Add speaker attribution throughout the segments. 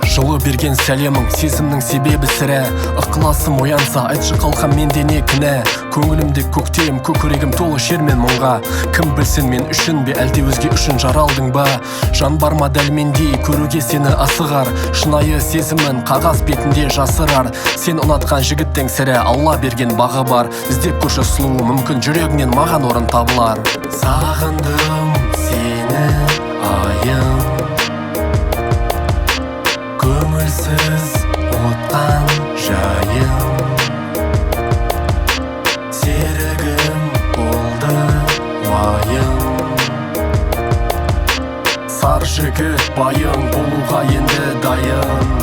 Speaker 1: Жылы берген сәлемің, сезімнің себебі сірә. Ықыласым оянса, айтшы қалқам менде не кінә. Көңілімде көктем, көкірегім толы шер мен мұңға. Кім білсін мен үшін бе, әлде өзге үшін жаралдың ба? Жан бар ма дәл мендей, көруге сені асығар. Шынайы сезімін қағаз бетінде жасырар. Сен ұнатқан жігіттің сірә, Алла берген бағы бар. Іздеп көрші сұлуы, мүмкін жүрегінен маған орын табылар. Сағындым сені айым, көңілсіз отқан жайым, серігім болды уайым. Сар жігіт байың болуға енді дайын.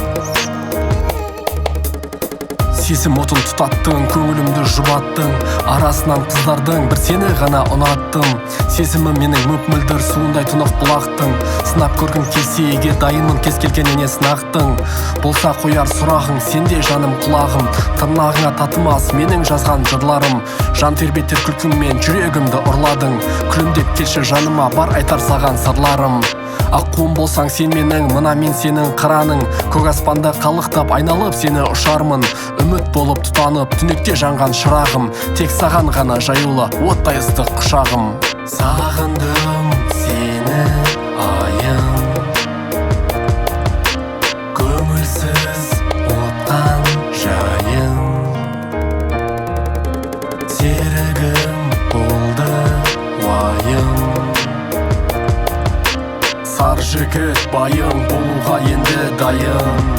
Speaker 1: Сезім отын тұтаттың, көңілімді жұбаттың. Арасынан қыздардың бір сені ғана ұнаттым. Сезімі менің мөп-мөлдір суындай тұнық бұлақтың. Сынап көргің келсе егер дайынмын кез келгеніне сынақтың. Болса қояр сұрағың, сенде жаным құлағым. Тырнағыңа татымас менің жазған жырларым. Жан тербетер күлкіңмен жүрегімді ұрладың. Күлімдеп келші жаныма, бар айтар саған сырларым. Аққуым болсаң сен менің, мына мен сенің қыраның. Көк аспанда қалықтап айналып сені ұшармын. Үміт болып тұтанып түнекте жанған шырағым. Тек саған ғана жаюлы оттай ыстық құшағым. Сағындым сені айым, көңілсіз отқан жайым, серігім болды уайым. Сар жігіт байың болуға енді дайын.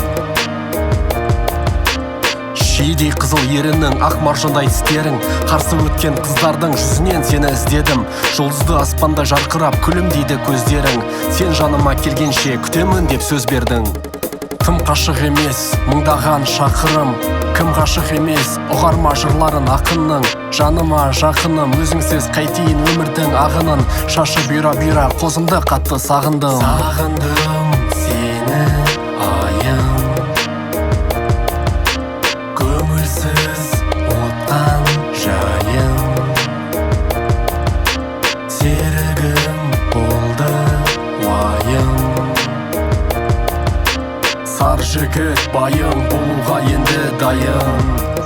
Speaker 1: Шиедей қызыл ерінің, ақ маржандай тістерің. Қарсы өткен қыздардың жүзінен сені іздедім. Жұлдызды аспанда жарқырап күлімдейді көздерің. Сен жаныма келгенше күтемін деп сөз бердің. Кім қашық емес, мыңдаған шақырым. Кім ғашық емес, ұғар ма жырларын ақынның. Жаныма жақыным, өзіңсіз қайтейін өмірдің ағынын. Шашы бұйра-бұйра қозымды қатты сағындым. Сағындым сені айым, көңілсіз отқан жайым, серігім болды уайым. Сар жігіт байың болуға енді дайын.